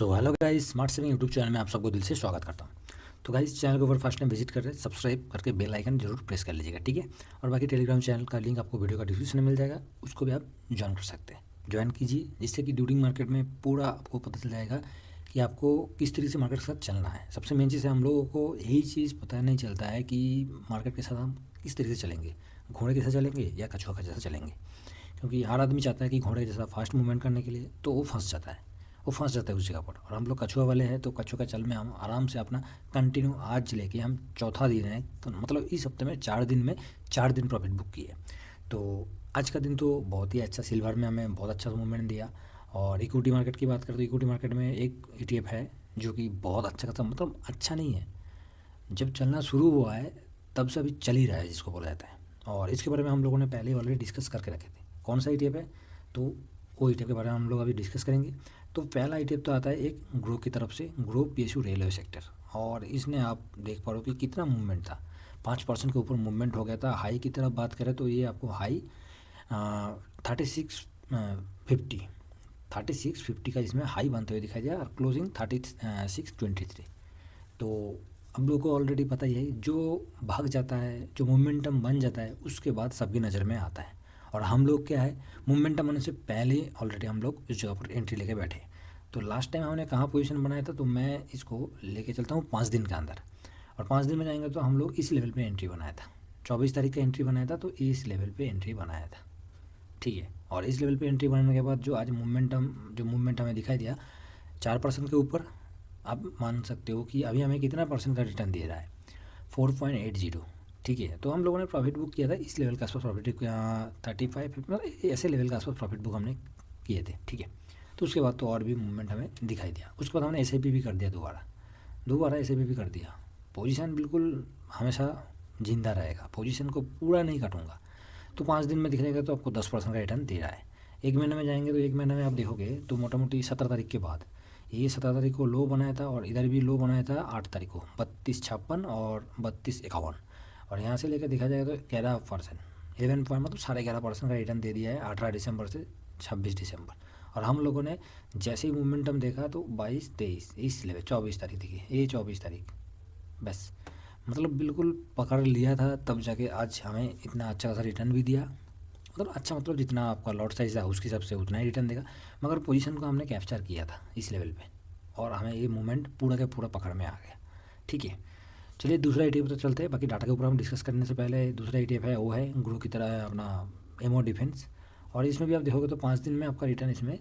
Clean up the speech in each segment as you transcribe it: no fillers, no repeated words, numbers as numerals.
So hello guys, smart saving YouTube channel में आप सबको दिल से स्वागत करता हूँ। तो गाइस, चैनल के ऊपर फर्स्ट टाइम विजिट कर रहे हैं, सब्सक्राइब करके बेल आइकन जरूर प्रेस कर लीजिएगा, ठीक है। और बाकी टेलीग्राम चैनल का लिंक आपको वीडियो का डिस्क्रिप्शन में मिल जाएगा, उसको भी आप ज्वाइन कर सकते हैं। ज्वाइन कीजिए, जिससे कि ड्यूरिंग मार्केट में पूरा आपको पता चल जाएगा कि आपको किस तरीके से मार्केट के साथ चलना है। सबसे मेन चीज़ है, हम लोगों को यही चीज़ पता नहीं चलता है कि मार्केट के साथ हम किस तरीके से चलेंगे, घोड़े के साथ चलेंगे या कछुआ के जैसा चलेंगे। क्योंकि हर आदमी चाहता है कि घोड़े जैसा फास्ट मूवमेंट करने के लिए, तो वो फंस जाता है, वो फंस जाता है उस जगह पर। और हम लोग कछुआ वाले हैं, तो कछुआ का चल में हम आराम से अपना कंटिन्यू आज लेके हम चौथा दिन है, तो मतलब इस हफ्ते में 4 दिन प्रॉफिट बुक किए। तो आज का दिन तो बहुत ही अच्छा, सिल्वर में हमें बहुत अच्छा मूवमेंट दिया। और इक्विटी मार्केट की बात करें तो इक्विटी मार्केट में एक ETF है जो कि बहुत अच्छा खासा, मतलब अच्छा नहीं है, जब चलना शुरू हुआ है तब से अभी चल ही रहा है, जिसको बोला जाता है। और इसके बारे में हम लोगों ने पहले ऑलरेडी डिस्कस करके रखे थे, कौन सा ETF है, तो वो ETF के बारे में हम लोग अभी डिस्कस करेंगे। तो पहला ETF तो आता है एक ग्रो की तरफ से, ग्रो PSU रेलवे सेक्टर। और इसने आप देख पा रहे हो कि कितना मूवमेंट था, 5% के ऊपर मूवमेंट हो गया था। हाई की तरफ बात करें तो ये आपको हाई 3650 का इसमें हाई बनते हुए दिखाई दिया, और क्लोजिंग 3623। तो हम लोग को ऑलरेडी पता ही है, जो भाग जाता है, जो मोमेंटम बन जाता है, उसके बाद सबकी नज़र में आता है। और हम लोग क्या है, मोमेंटम बनने से पहले ऑलरेडी हम लोग इस जगह पर एंट्री लेके बैठे। तो लास्ट टाइम हमने कहाँ पोजीशन बनाया था, तो मैं इसको लेके चलता हूँ 5 दिन के अंदर। और 5 दिन में जाएंगे तो हम लोग इस लेवल पे एंट्री बनाया था, 24 तारीख का एंट्री बनाया था, तो इस लेवल पे एंट्री बनाया था, ठीक है। और इस लेवल पे एंट्री बनाने के बाद जो आज मूवमेंट हमें दिखाई दिया 4% के ऊपर, आप मान सकते हो कि अभी हमें कितना परसेंट का रिटर्न दे रहा है, 4.80, ठीक है। तो हम लोगों ने प्रॉफिट बुक किया था इस लेवल के आसपास, प्रॉफिट 35 मतलब ऐसे लेवल के आसपास प्रॉफिट बुक हमने किए थे, ठीक है। तो उसके बाद तो और भी मूवमेंट हमें दिखाई दिया। उसके बाद हमने SIP भी कर दिया, दोबारा SIP भी कर दिया। पोजीशन बिल्कुल हमेशा जिंदा रहेगा, पोजीशन को पूरा नहीं काटूंगा। तो 5 दिन में दिखेगा तो आपको 10% का रिटर्न दे रहा है। एक महीने में जाएंगे तो एक महीने में आप देखोगे तो मोटा मोटी 17 तारीख के बाद, ये 17 तारीख को लो बनाया था, और इधर भी लो बनाया था 8 तारीख को 3256 और 3251। और यहाँ से लेकर देखा जाएगा तो 11%, 11 पॉइंट मतलब 11.5% का रिटर्न दे दिया है 18 दिसंबर से 26 दिसंबर। और हम लोगों ने जैसे ही मोमेंटम देखा तो 22 23 इस लेवल 24 तारीख देखिए, ये 24 तारीख बस, मतलब बिल्कुल पकड़ लिया था, तब जाके आज हमें इतना अच्छा खासा रिटर्न भी दिया। मतलब अच्छा, मतलब जितना आपका लॉट साइज़ है उसके हिसाब से उतना ही रिटर्न देगा। मगर पोजीशन को हमने कैप्चर किया था इस लेवल पे, और हमें ये मूवमेंट पूरा का पूरा पकड़ में आ गया, ठीक है। चलिए दूसरा ETF तो चलते हैं, बाकी डाटा के ऊपर हम डिस्कस करने से पहले दूसरा ETF है, वो है ग्रो की तरह अपना एमओ डिफेंस। और इसमें भी आप देखोगे तो 5 दिन में आपका रिटर्न इसमें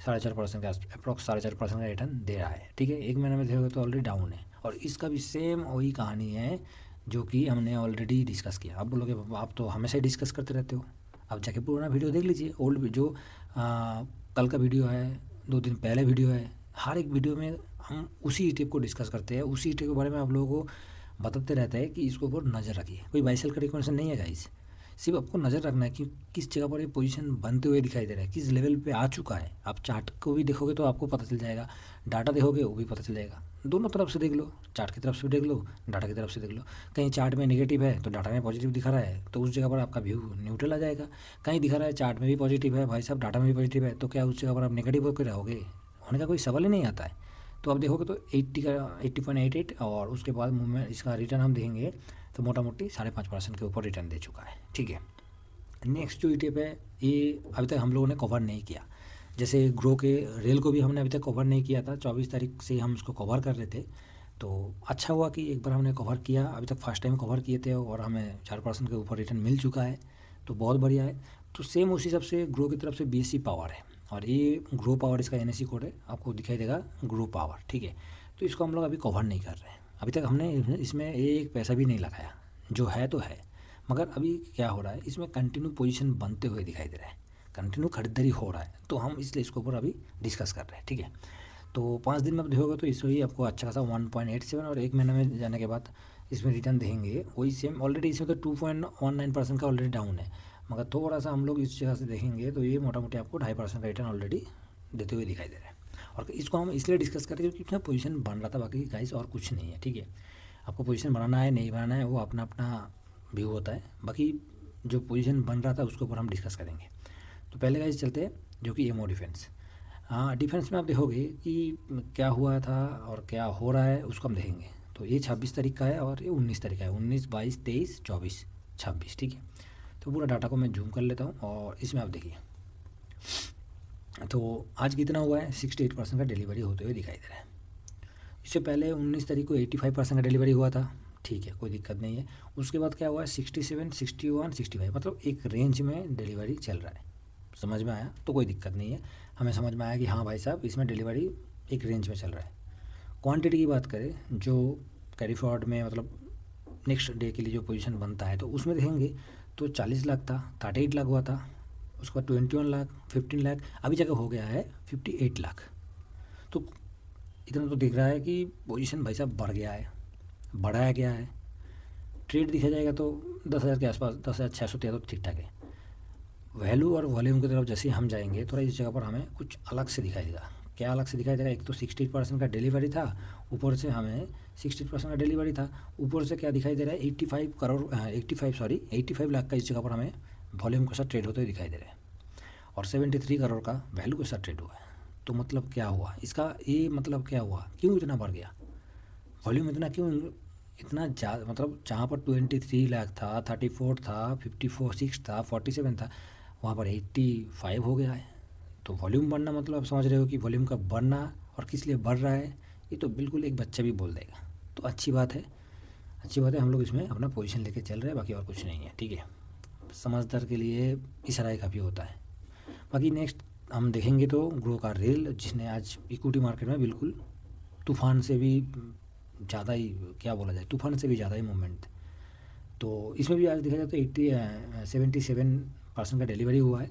4.5% का अप्रॉक्स 4.5% का रिटर्न दे रहा है, ठीक है। एक महीने में देखोगे तो ऑलरेडी डाउन है। और इसका भी सेम वही कहानी है जो कि हमने ऑलरेडी डिस्कस किया। आप बोलोगे आप तो हमेशा ही डिस्कस करते रहते हो, आप जाके पुराना वीडियो देख लीजिए, ओल्ड जो कल का वीडियो है, 2 दिन पहले वीडियो है, हर एक वीडियो में हम उसी ETF को डिस्कस करते हैं, उसी ETF के बारे में आप लोगों को बताते रहते हैं कि इसके ऊपर नज़र रखिए। कोई बाई सेल का रिकमेंडेशन नहीं है गाइस, सिर्फ आपको नज़र रखना है कि किस जगह पर ये पोजीशन बनते हुए दिखाई दे रहा है, किस लेवल पे आ चुका है। आप चार्ट को भी देखोगे तो आपको पता चल जाएगा, डाटा देखोगे वो भी पता चल जाएगा। दोनों तरफ से देख लो, चार्ट की तरफ से भी देख लो, डाटा की तरफ से देख लो। कहीं चार्ट में नेगेटिव है तो डाटा में पॉजिटिव दिखा रहा है, तो उस जगह पर आपका व्यू न्यूट्रल आ जाएगा। कहीं दिखा रहा है चार्ट में भी पॉजिटिव है भाई साहब, डाटा में भी पॉजिटिव है, तो क्या उस जगह पर आप नेगेटिव होकर रहोगे, होने का कोई सवाल ही नहीं आता है। तो आप देखोगे तो 80.88, और उसके बाद मूवमेंट इसका रिटर्न हम देखेंगे तो मोटा मोटी 5.5% के ऊपर रिटर्न दे चुका है, ठीक है। नेक्स्ट जो ETF है, ये अभी तक हम लोगों ने कवर नहीं किया। जैसे ग्रो के रेल को भी हमने अभी तक कवर नहीं किया था, 24 तारीख से हम उसको कवर कर रहे थे। तो अच्छा हुआ कि एक बार हमने कवर किया, अभी तक फर्स्ट टाइम कवर किए थे और हमें 4% के ऊपर रिटर्न मिल चुका है, तो बहुत बढ़िया है। तो सेम उसी हिसाब से ग्रो की तरफ से BSE पावर है, और ये ग्रो पावर इसका NSE कोड है, आपको दिखाई देगा ग्रो पावर, ठीक है। तो इसको हम लोग अभी कवर नहीं कर रहे हैं, अभी तक हमने इसमें एक पैसा भी नहीं लगाया, जो है तो है। मगर अभी क्या हो रहा है, इसमें कंटिन्यू पोजीशन बनते हुए दिखाई दे रहा है, कंटिन्यू खरीदारी हो रहा है, तो हम इसलिए इसके ऊपर अभी डिस्कस कर रहे हैं, ठीक है। तो 5 दिन में आप देखोगे तो इसमें ही आपको अच्छा खासा 1.87, और एक महीने में जाने के बाद इसमें रिटर्न देंगे वही सेम। ऑलरेडी इसमें तो 2.19% का ऑलरेडी डाउन है, मगर थोड़ा सा हम लोग इस जगह से देखेंगे तो ये मोटा मोटी आपको 2.5% का रिटर्न ऑलरेडी देते हुए दिखाई दे रहा है। और इसको हम इसलिए डिस्कस करें क्योंकि इसमें पोजीशन बन रहा था, बाकी गाइस और कुछ नहीं है, ठीक है। आपको पोजीशन बनाना है नहीं बनाना है वो अपना अपना व्यू होता है, बाकी जो पोजीशन बन रहा था उसके ऊपर हम डिस्कस करेंगे। तो पहले गाइस चलते हैं जो कि एमओ डिफेंस। हाँ, डिफेंस में आप देखोगे कि क्या हुआ था और क्या हो रहा है उसको हम देखेंगे। तो ये 26 तारीख का है और ये 19 तारीख का है, 19, 22, 23, 24, 26, ठीक है। तो पूरा डाटा को मैं जूम कर लेता हूँ और इसमें आप देखिए, तो आज कितना हुआ है, 68% का डिलीवरी होते हुए दिखाई दे रहा है। इससे पहले 19 तारीख को 85% का डिलीवरी हुआ था, ठीक है, कोई दिक्कत नहीं है। उसके बाद क्या हुआ है, 67, 61, 65, मतलब एक रेंज में डिलीवरी चल रहा है। समझ में आया? तो कोई दिक्कत नहीं है, हमें समझ में आया कि हाँ भाई साहब इसमें डिलीवरी एक रेंज में चल रहा है। क्वांटिटी की बात करें, जो कैरी फॉरवर्ड में मतलब नेक्स्ट डे के लिए जो पोजीशन बनता है, तो उसमें देखेंगे तो 40 लाख था, 38 लाख हुआ था, उसके बाद 21 लाख, 15 लाख, अभी जगह हो गया है 58 लाख। तो इतना तो दिख रहा है कि पोजीशन भाई साहब बढ़ गया है, बढ़ाया गया है। ट्रेड दिखा जाएगा तो 10,000 के आसपास, 10,613 तो ठीक ठाक है। वैल्यू और वॉल्यूम की तरफ जैसे हम जाएंगे, थोड़ा इस जगह पर हमें कुछ अलग से दिखाई देगा। क्या अलग से दिखाई देगा, एक तो 60% का डिलीवरी था, ऊपर से हमें 60% का डिलीवरी था, ऊपर से क्या दिखाई दे रहा है, 85 करोड़ 85 लाख का इस जगह पर हमें वॉल्यूम के साथ ट्रेड होते हुए दिखाई दे रहा है, और 73 करोड़ का वैल्यू के साथ ट्रेड हुआ है। तो मतलब क्या हुआ इसका, ये मतलब क्या हुआ, क्यों इतना बढ़ गया वॉल्यूम, इतना क्यों, इतना ज़्यादा, मतलब जहाँ पर 23 लाख था, 34 था, 54 6 था, 47 था, वहाँ पर 85 हो गया है। तो वॉल्यूम बढ़ना मतलब आप समझ रहे हो कि वॉल्यूम का बढ़ना, और किस लिए बढ़ रहा है, ये तो बिल्कुल एक बच्चा भी बोल देगा। तो अच्छी बात है, अच्छी बात है, हम लोग इसमें अपना पोजीशन लेके चल रहे हैं, बाकी और कुछ नहीं है, ठीक है। समझदार के लिए इशारा काफ़ी होता है। बाकी नेक्स्ट हम देखेंगे तो ग्रो का रेल, जिसने आज इक्विटी मार्केट में बिल्कुल तूफान से भी ज़्यादा ही, क्या बोला जाए, तूफान से भी ज़्यादा ही मूवमेंट। तो इसमें भी आज देखा जाए तो 77% का डिलीवरी हुआ है,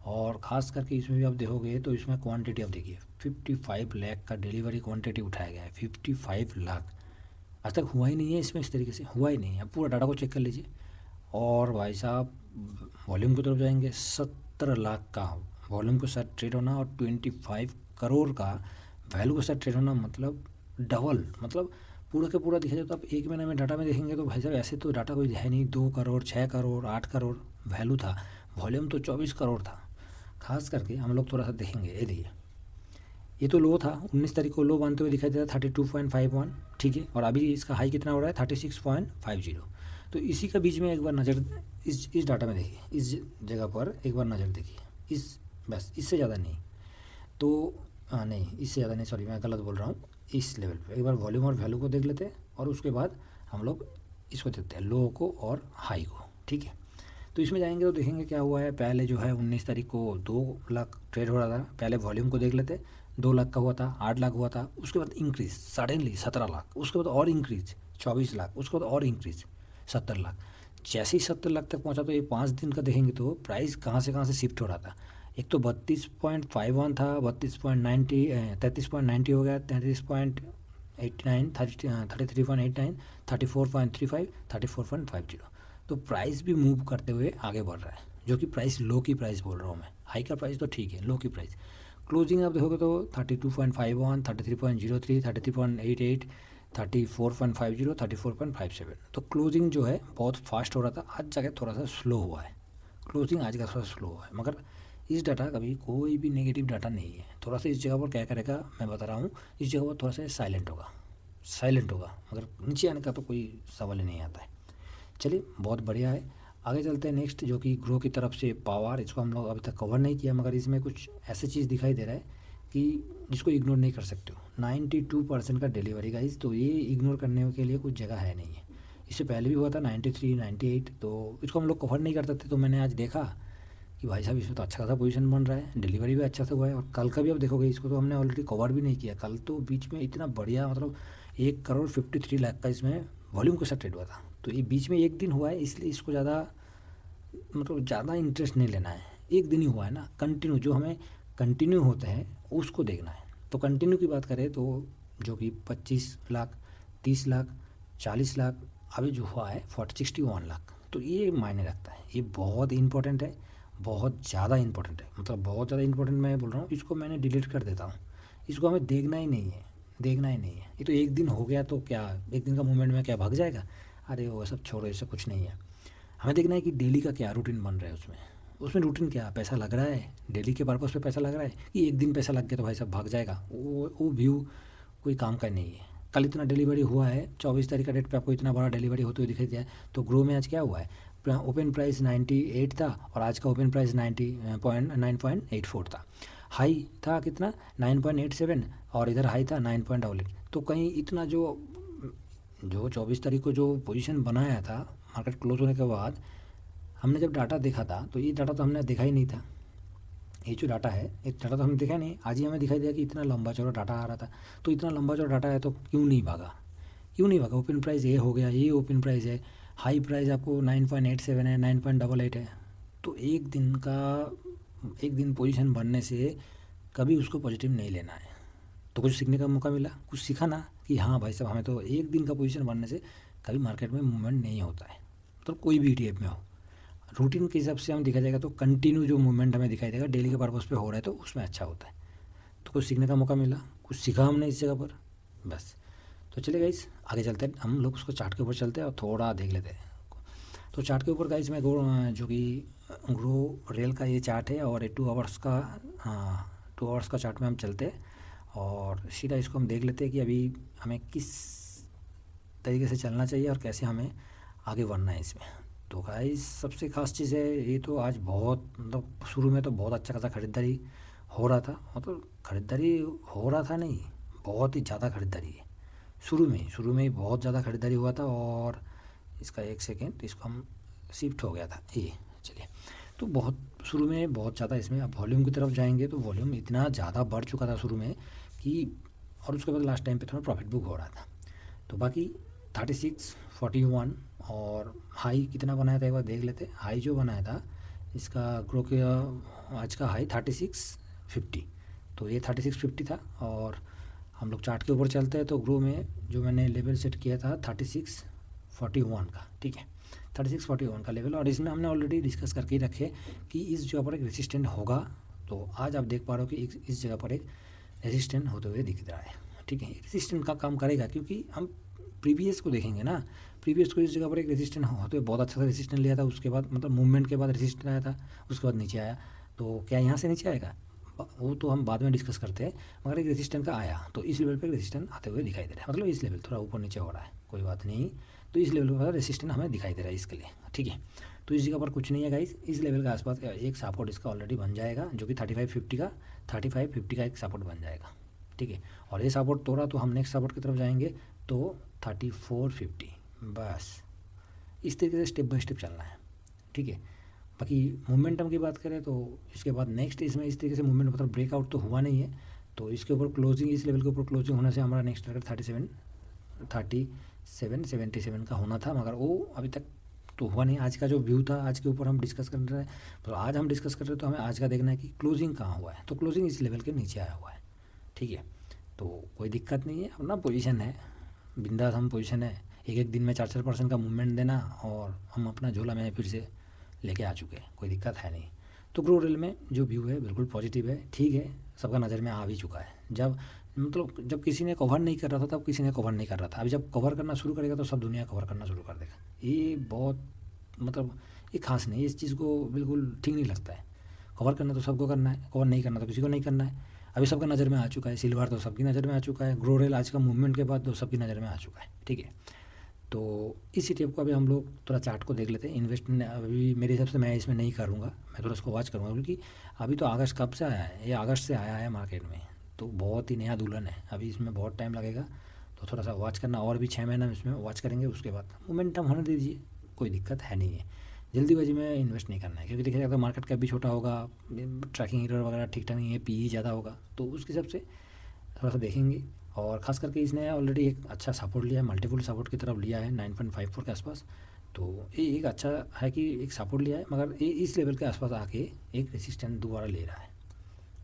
और ख़ास करके इसमें भी आप देखोगे तो इसमें क्वांटिटी आप देखिए, 55 लाख का डिलीवरी क्वांटिटी उठाया गया है। 55 लाख आज तक हुआ ही नहीं है इसमें, इस तरीके से हुआ ही नहीं है। आप पूरा डाटा को चेक कर लीजिए। और भाई साहब वॉल्यूम की तरफ जाएंगे, 70 लाख का वॉल्यूम के साथ ट्रेड होना, और 25 करोड़ का वैल्यू के साथ ट्रेड होना, मतलब डबल, मतलब पूरा का पूरा देखा जाए तो आप एक महीने में डाटा में देखेंगे तो भाई साहब ऐसे तो डाटा कोई है नहीं, 2 करोड़, 6 करोड़, 8 करोड़ वैल्यू था, वॉल्यूम तो 24 करोड़ था। खास करके हम लोग थोड़ा सा देखेंगे, ये देखिए, ये तो लो था, 19 तारीख को लो बनते हुए दिखाई दे रहा है 32.51, ठीक है, और अभी इसका हाई कितना हो रहा है, 36.50। तो इसी का बीच में एक बार नज़र इस डाटा में देखिए, इस जगह पर एक बार नज़र देखिए, इस बस इससे ज़्यादा नहीं। तो नहीं, इससे ज़्यादा नहीं, सॉरी मैं गलत बोल रहा हूँ। इस लेवल पे एक बार वॉल्यूम और वैल्यू को देख लेते हैं, और उसके बाद हम लोग इसको देखते हैं, लो को और हाई को, ठीक है। तो इसमें जाएंगे तो देखेंगे क्या हुआ है। पहले जो है 19 तारीख को 2 लाख ट्रेड हो रहा था, पहले वॉल्यूम को देख लेते, 2 लाख का हुआ था, 8 लाख हुआ था, उसके बाद इंक्रीज सडनली 17 लाख, उसके बाद और इंक्रीज 24 लाख, उसके बाद और इंक्रीज 70 लाख। जैसे ही 70 लाख तक पहुंचा तो ये 5 दिन का देखेंगे तो प्राइस कहाँ से शिफ्ट हो रहा था। एक तो 32.51 था, 32.90, 33.90 हो गया, 33.89, 33.89, 34.35, 34.50। तो प्राइस भी मूव करते हुए आगे बढ़ रहा है, जो कि प्राइस लो की प्राइस बोल रहा हूँ मैं, हाई का प्राइस तो ठीक है, लो की प्राइस। क्लोजिंग आप देखोगे तो 32.51, 33.03, 33.88, 34.50, 34.57। तो क्लोजिंग जो है बहुत फास्ट हो रहा था, आज जगह थोड़ा सा स्लो हुआ है, क्लोजिंग आज का थोड़ा स्लो हुआ है। मगर इस डाटा कभी कोई भी नेगेटिव डाटा नहीं है, थोड़ा सा इस जगह पर क्या करेगा मैं बता रहा हूँ, इस जगह पर थोड़ा सा साइलेंट होगा, साइलेंट होगा, मगर नीचे आने का तो कोई सवाल ही नहीं आता है। चलिए बहुत बढ़िया है, आगे चलते हैं नेक्स्ट, जो कि ग्रो की तरफ से पावर, इसको हम लोग अभी तक कवर नहीं किया, मगर इसमें कुछ ऐसी चीज़ दिखाई दे रहा है कि जिसको इग्नोर नहीं कर सकते हो। 92% का डिलीवरी का, तो ये इग्नोर करने के लिए कुछ जगह है नहीं है। इससे पहले भी हुआ था 93, 98, तो इसको हम लोग कवर नहीं कर सकते। तो मैंने आज देखा कि भाई साहब इसमें तो अच्छा खासा पोजीशन बन रहा है, डिलीवरी भी अच्छा से हुआ है, और कल का भी आप देखोगे, इसको तो हमने ऑलरेडी कवर भी नहीं किया। कल तो बीच में इतना बढ़िया, मतलब 1 करोड़ 53 लाख का इसमें वॉल्यूम के साथ ट्रेड हुआ था। तो ये बीच में एक दिन हुआ है, इसलिए इसको ज़्यादा, मतलब ज़्यादा इंटरेस्ट नहीं लेना है, एक दिन ही हुआ है ना। कंटिन्यू जो हमें कंटिन्यू होते हैं उसको देखना है। तो कंटिन्यू की बात करें तो जो कि 25 लाख, 30 लाख, 40 लाख, अभी जो हुआ है 61 लाख, तो ये मायने रखता है, ये बहुत इंपॉर्टेंट है, बहुत ज़्यादा इंपॉर्टेंट है, मतलब बहुत ज़्यादा इंपॉर्टेंट मैं बोल रहा हूँ। इसको मैंने डिलीट कर देता हूँ, इसको हमें देखना ही नहीं है, देखना ही नहीं है। ये तो एक दिन हो गया तो क्या, एक दिन का मूवमेंट में क्या भाग जाएगा, अरे वो सब छोड़ो, ऐसा कुछ नहीं है। हमें देखना है कि डेली का क्या रूटीन बन रहा है उसमें, उसमें रूटीन क्या, पैसा लग रहा है, डेली के पर्पज़ पे पैसा लग रहा है कि एक दिन पैसा लग गया तो भाई साहब भाग जाएगा, वो व्यू कोई काम का नहीं है। कल इतना डिलीवरी हुआ है, 24 तारीख का डेट पे आपको इतना बड़ा डिलीवरी होते हुए दिखाई दिया है। तो ग्रो में आज क्या हुआ है, ओपन प्राइस 98 था और आज का ओपन प्राइस 9.84 था। हाई था कितना 9.87 और इधर हाई था 9.88। तो कहीं इतना जो 24 तारीख को जो पोजीशन बनाया था मार्केट क्लोज होने के बाद, हमने जब डाटा देखा था तो ये डाटा तो हमने देखा ही नहीं था। ये जो डाटा है, ये डाटा तो हमने देखा नहीं, आज ही हमें दिखाई दिया कि इतना लंबा चौड़ा डाटा आ रहा था। तो इतना लंबा चौड़ा डाटा है तो क्यों नहीं भागा, क्यों नहीं भागा? ओपन प्राइस ये हो गया, ये ओपन प्राइस है, हाई प्राइस आपको 9.87 है, 9.88 है। तो एक दिन पोजीशन बनने से कभी उसको पॉजिटिव नहीं लेना है। तो कुछ सीखने का मौका मिला, कुछ सीखा ना कि हाँ भाई साहब हमें तो एक दिन का पोजीशन बनने से कभी मार्केट में मूवमेंट नहीं होता है। तो कोई भी ETF में हो, रूटीन के हिसाब से हम देखा जाएगा तो कंटिन्यू जो मूवमेंट हमें दिखाई देगा डेली के पर्पज़ पे हो रहा है तो उसमें अच्छा होता है। तो कुछ सीखने का मौका मिला, कुछ सीखा हमने इस जगह पर, बस। तो चलिए गाइस आगे चलते हैं, हम लोग उसको चार्ट के ऊपर चलते हैं और थोड़ा देख लेते हैं। तो चार्ट के ऊपर गाइस मैं जो कि ग्रो रेल का ये चार्ट है और ये 2 आवर्स का 2 आवर्स का चार्ट में हम चलते हैं और सीधा इसको हम देख लेते हैं कि अभी हमें किस तरीके से चलना चाहिए और कैसे हमें आगे बढ़ना है इसमें। तो गाइस सबसे ख़ास चीज़ है, ये तो आज बहुत मतलब शुरू में तो बहुत अच्छा खासा ख़रीदारी हो रहा था, मतलब ख़रीदारी हो रहा था नहीं, बहुत ही ज़्यादा ख़रीदारी है शुरू में ही बहुत ज़्यादा ख़रीदारी हुआ था। और इसका एक सेकेंड, इसको हम शिफ्ट हो गया था ये, चलिए। तो बहुत शुरू में बहुत ज़्यादा इसमें, अब वॉल्यूम की तरफ जाएंगे तो वॉल्यूम इतना ज़्यादा बढ़ चुका था शुरू में कि, और उसके बाद लास्ट टाइम पे थोड़ा प्रॉफिट बुक हो रहा था। तो बाकी 3641 और हाई कितना बनाया था एक बार देख लेते। हाई जो बनाया था इसका ग्रो के आज का हाई 3650, तो ये 3650 था। और हम लोग चार्ट के ऊपर चलते हैं तो ग्रो में जो मैंने लेवल सेट किया था 3641 का, ठीक है, 3641 का लेवल। और इसमें हमने ऑलरेडी डिस्कस करके ही रखे कि इस जगह पर एक रेसिस्टेंट होगा। तो आज आप देख पा रहे हो कि इस जगह पर एक रेसिस्टेंट होते हुए दिख रहा है, ठीक है। रेसिस्टेंट का काम करेगा क्योंकि हम प्रीवियस को देखेंगे ना, प्रीवियस को इस जगह पर एक रेसिस्टेंट होते हुए बहुत अच्छा सा रेसिस्टेंट लिया था, उसके बाद मतलब मूवमेंट के बाद रेसिस्टेंट आया था, उसके बाद नीचे आया। तो क्या यहाँ से नीचे आएगा वो तो हम बाद में डिस्कस करते हैं, मगर एक रेसिस्टेंट का आया तो इस लेवल पे रेसिस्टेंट आते हुए दिखाई दे रहा है, मतलब इस लेवल थोड़ा ऊपर नीचे हो रहा है, कोई बात नहीं। तो इस लेवल पर रेसिस्टेंट हमें दिखाई दे रहा है इसके लिए, ठीक है। तो इस जगह पर कुछ नहीं है गाइस, इस लेवल के आसपास एक सपोर्ट इसका ऑलरेडी बन जाएगा जो कि 3550 का एक सपोर्ट बन जाएगा, ठीक है। और ये सपोर्ट तोड़ा तो हम नेक्स्ट सपोर्ट की तरफ जाएंगे तो 3450, बस इस तरीके से स्टेप बाय स्टेप चलना है, ठीक है। बाकी मोमेंटम की बात करें तो इसके बाद नेक्स्ट इसमें इस तरीके से मूवमेंट मतलब ब्रेकआउट तो हुआ नहीं है, तो इसके ऊपर क्लोजिंग, इस लेवल के ऊपर क्लोजिंग होने से हमारा नेक्स्ट टारगेट 3777 का होना था, मगर वो अभी तक तो हुआ नहीं। आज का जो व्यू था, आज के ऊपर हम डिस्कस कर रहे हैं, तो आज हम डिस्कस कर रहे हैं तो हमें आज का देखना है कि क्लोजिंग कहाँ हुआ है। तो क्लोजिंग इस लेवल के नीचे आया हुआ है, ठीक है। तो कोई दिक्कत नहीं है, अपना पोजीशन है, बिंदास हम पोजीशन है, एक दिन में 4% का मूवमेंट देना और हम अपना झोला में फिर से लेके आ चुके हैं, कोई दिक्कत है नहीं। तो ग्रो रेल में जो व्यू है बिल्कुल पॉजिटिव है, ठीक है, सबका नज़र में आ भी चुका है। जब किसी ने कवर नहीं कर रहा था तब किसी ने कवर नहीं कर रहा था, अभी जब कवर करना शुरू करेगा तो सब दुनिया कवर करना शुरू कर देगा। ये बहुत मतलब ये खास नहीं, इस चीज़ को बिल्कुल ठीक नहीं लगता है। कवर करना तो सबको करना है, कवर नहीं करना तो किसी को नहीं करना है। अभी सबका नज़र में आ चुका है, सिल्वर तो सबकी नज़र में आ चुका है, ग्रो रेल आज का मूवमेंट के बाद तो सबकी नज़र में आ चुका है, ठीक है। तो इस ETF को अभी हम लोग थोड़ा चार्ट को देख लेते हैं। इन्वेस्ट अभी मेरे हिसाब से मैं इसमें नहीं करूँगा, मैं थोड़ा इसको वॉच करूँगा क्योंकि अभी तो अगस्त कब से आया है, ये अगस्त से आया है मार्केट में, तो बहुत ही नया दुल्हन है, अभी इसमें बहुत टाइम लगेगा। तो थोड़ा सा वॉच करना, और भी 6 महीना इसमें वॉच करेंगे, उसके बाद मोमेंटम होने दीजिए, कोई दिक्कत है नहीं है। जल्दीबाजी में इन्वेस्ट नहीं करना है क्योंकि देखिए अगर मार्केट कैप भी छोटा होगा, ट्रैकिंग एरर वगैरह ठीक ठाक नहीं है, PE ज़्यादा होगा, तो उसके हिसाब से थोड़ा सा देखेंगे। और ख़ास करके इसने ऑलरेडी एक अच्छा सपोर्ट लिया है, मल्टीपल सपोर्ट की तरफ लिया है 9.54 के आसपास। तो ये एक अच्छा है कि एक सपोर्ट लिया है, मगर ये इस लेवल के आसपास आके एक रेसिस्टेंट दोबारा ले रहा है,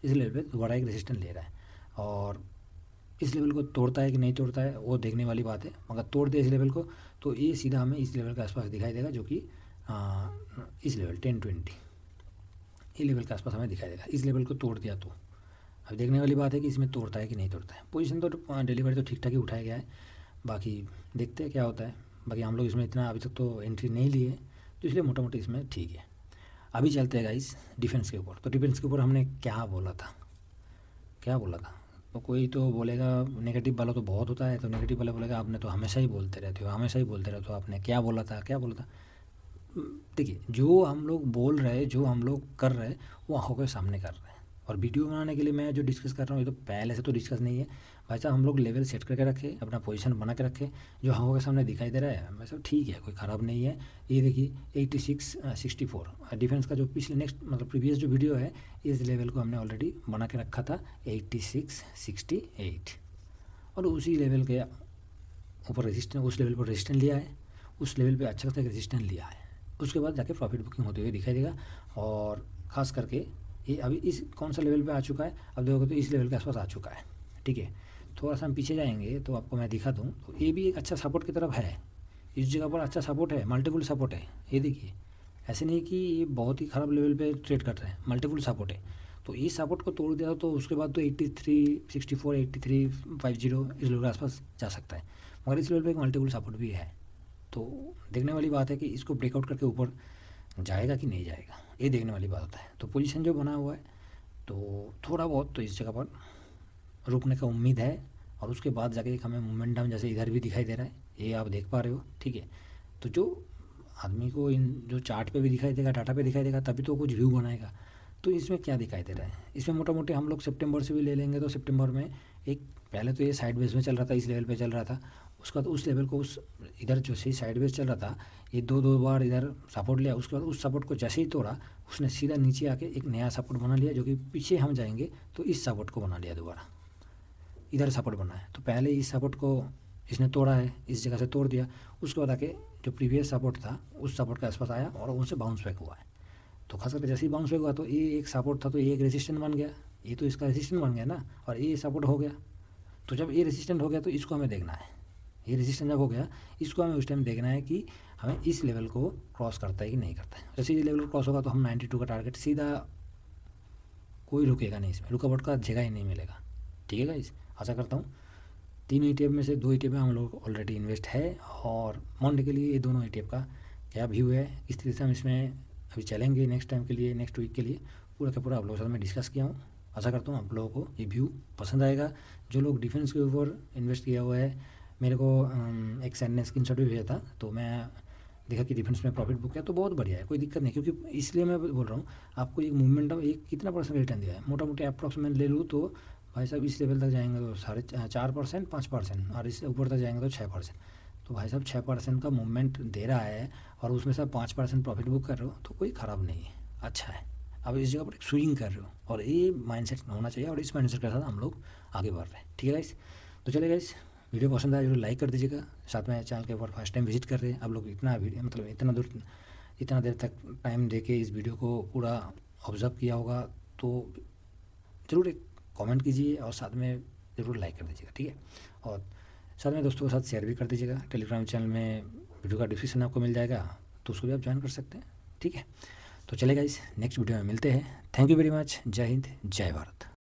इस लेवल पे दोबारा एक रेसिस्टेंट ले रहा है। और इस लेवल को तोड़ता है कि नहीं तोड़ता है वो देखने वाली बात है, मगर तोड़ दे इस लेवल को तो ये सीधा हमें इस लेवल के आसपास दिखाई देगा, जो कि इस लेवल 1020 ये लेवल के आसपास हमें दिखाई देगा। इस लेवल को तोड़ दिया तो अब देखने वाली बात है कि इसमें तोड़ता है कि नहीं तोड़ता है। पोजीशन तो डिलीवरी तो ठीक ठाक ही उठाया गया है, बाकी देखते हैं क्या होता है। बाकी हम लोग इसमें इतना अभी तक तो एंट्री नहीं लिए, तो इसलिए मोटा मोटी इसमें ठीक है। अभी चलते हैं गाइस डिफेंस के ऊपर। तो डिफेंस के ऊपर हमने क्या बोला था, तो कोई तो बोलेगा नेगेटिव वाला तो बहुत होता है, तो नेगेटिव वाला बोलेगा आपने तो हमेशा ही बोलते रहते हो, आपने क्या बोला था। देखिए, जो हम लोग बोल रहे हैं, जो हम लोग कर रहे हैं, वो आँखों के सामने कर रहे हैं। और वीडियो बनाने के लिए मैं जो डिस्कस कर रहा हूँ, ये तो पहले से तो डिस्कस नहीं है भाई साहब। हम लोग लेवल सेट करके रखे, अपना पोजीशन बना के रखे, जो आँखों के सामने दिखाई दे रहा है भाई साहब ठीक है, कोई ख़राब नहीं है। ये देखिए 86 64 डिफेंस का जो पिछले नेक्स्ट मतलब प्रीवियस जो वीडियो है, इस लेवल को हमने ऑलरेडी बना के रखा था 86 68, और उसी लेवल के ऊपर रेजिस्टेंस, उस लेवल पर रेजिस्टेंस लिया है, उस लेवल पे अच्छा खासा रेजिस्टेंस लिया है। उसके बाद जाके प्रॉफिट बुकिंग होते हुए दिखाई देगा। और ख़ास करके ये अभी इस कौन सा लेवल पे आ चुका है, अब देखोगे तो इस लेवल के आसपास आ चुका है, ठीक है। थोड़ा सा हम पीछे जाएंगे तो आपको मैं दिखा दूँ, तो ये भी एक अच्छा सपोर्ट की तरफ है, इस जगह पर अच्छा सपोर्ट है, मल्टीपल सपोर्ट है। ये देखिए, ऐसे नहीं कि ये बहुत ही ख़राब लेवल पे ट्रेड कर रहे हैं, मल्टीपल सपोर्ट है। तो इस सपोर्ट को तोड़ दिया तो उसके बाद तो 83 64 83 50 इस लेवल के आसपास जा सकता है, मगर इस लेवल पे एक मल्टीपल सपोर्ट भी है। तो देखने वाली बात है कि इसको ब्रेकआउट करके ऊपर जाएगा कि नहीं जाएगा, ये देखने वाली बात होता है। तो पोजीशन जो बना हुआ है, तो थोड़ा बहुत तो इस जगह पर रुकने का उम्मीद है, और उसके बाद जाके एक हमें मोमेंटम जैसे इधर भी दिखाई दे रहा है, ये आप देख पा रहे हो, ठीक है। तो जो आदमी को इन जो चार्ट पे भी दिखाई देगा, डाटा पे दिखाई देगा, तभी तो कुछ व्यू बनाएगा। तो इसमें क्या दिखाई दे रहा है, इसमें मोटा मोटी हम लोग सितंबर से भी ले लेंगे, तो सितंबर में एक पहले तो ये साइड बेस में चल रहा था, इस लेवल पे चल रहा था। उसका बाद उस लेवल को उस इधर जो सही साइड बेस चल रहा था, ये दो बार इधर सपोर्ट लिया, उसके बाद उस सपोर्ट को जैसे ही तोड़ा, उसने सीधा नीचे आके एक नया सपोर्ट बना लिया, जो कि पीछे हम जाएंगे तो इस सपोर्ट को बना लिया दोबारा, इधर सपोर्ट बना है। तो पहले इस सपोर्ट को इसने तोड़ा है, इस जगह से तोड़ दिया, उसके बाद आके जो प्रीवियस सपोर्ट था उस सपोर्ट के आसपास आया और उनसे बाउंस बैक हुआ है। तो खास करके जैसे ही बाउंस बैक हुआ, तो ये एक सपोर्ट था, तो ये एक रेजिस्टेंट बन गया, ये तो इसका रेजिस्टेंट बन गया ना, और ये सपोर्ट हो गया। तो जब ये रेजिस्टेंट हो गया तो इसको हमें देखना है, ये रेजिस्टेंस जब हो गया, इसको हमें उस टाइम देखना है कि हमें इस लेवल को क्रॉस करता है कि नहीं करता है। जैसे ये लेवल को क्रॉस होगा तो हम 92 का टारगेट सीधा, कोई रुकेगा नहीं, इसमें रुकावट का जगह ही नहीं मिलेगा, ठीक है गाइस। आशा करता हूँ तीनों ETF में से 2 ETF में हम लोग ऑलरेडी इन्वेस्ट है, और मंडे के लिए ये दोनों ETF का क्या व्यू है, किस तरीके से हम इसमें अभी चलेंगे नेक्स्ट टाइम के लिए, नेक्स्ट वीक के लिए, पूरा का पूरा आप लोगों के साथ मैं डिस्कस किया हूँ। आशा करता हूँ आप लोगों को ये व्यू पसंद आएगा। जो लोग डिफेंस के ऊपर इन्वेस्ट किया हुआ है, मेरे को एक सैन ने स्क्रीनशॉट भी भेजा था, तो मैं देखा कि डिफेंस में प्रॉफिट बुक किया, तो बहुत बढ़िया है, कोई दिक्कत नहीं। क्योंकि इसलिए मैं बोल रहा हूँ आपको, एक मूवमेंट एक कितना परसेंट रिटर्न दिया है, मोटा मोटी अप्रॉक्सीमेट ले लूँ तो भाई साहब इस लेवल तक जाएंगे तो 4.5% 5%, और इससे ऊपर तक जाएंगे तो 6%। तो भाई साहब 6% का मूवमेंट दे रहा है, और उसमें से 5% प्रॉफिट बुक कर रहे हो, तो कोई ख़राब नहीं है, अच्छा है। अब इस जगह पर एक स्विंग कर रहे हो, और ये माइंडसेट होना चाहिए, और इस माइंडसेट के साथ हम लोग आगे बढ़ रहे हैं, ठीक है गाइस। तो चले गाइस, वीडियो पसंद आया जरूर लाइक कर दीजिएगा, साथ में चैनल के ऊपर फर्स्ट टाइम विजिट कर रहे हैं आप लोग, इतना वीडियो मतलब इतना देर तक टाइम दे के इस वीडियो को पूरा ऑब्ज़र्व किया होगा, तो ज़रूर एक कमेंट कीजिए, और साथ में ज़रूर लाइक कर दीजिएगा, ठीक है। और साथ में दोस्तों के साथ शेयर भी कर दीजिएगा। टेलीग्राम चैनल में वीडियो का डिस्क्रिप्शन आपको मिल जाएगा, तो उसको भी आप ज्वाइन कर सकते हैं, ठीक है। तो चलेगा, इस नेक्स्ट वीडियो में मिलते हैं। Thank you very much. जय हिंद, जय भारत।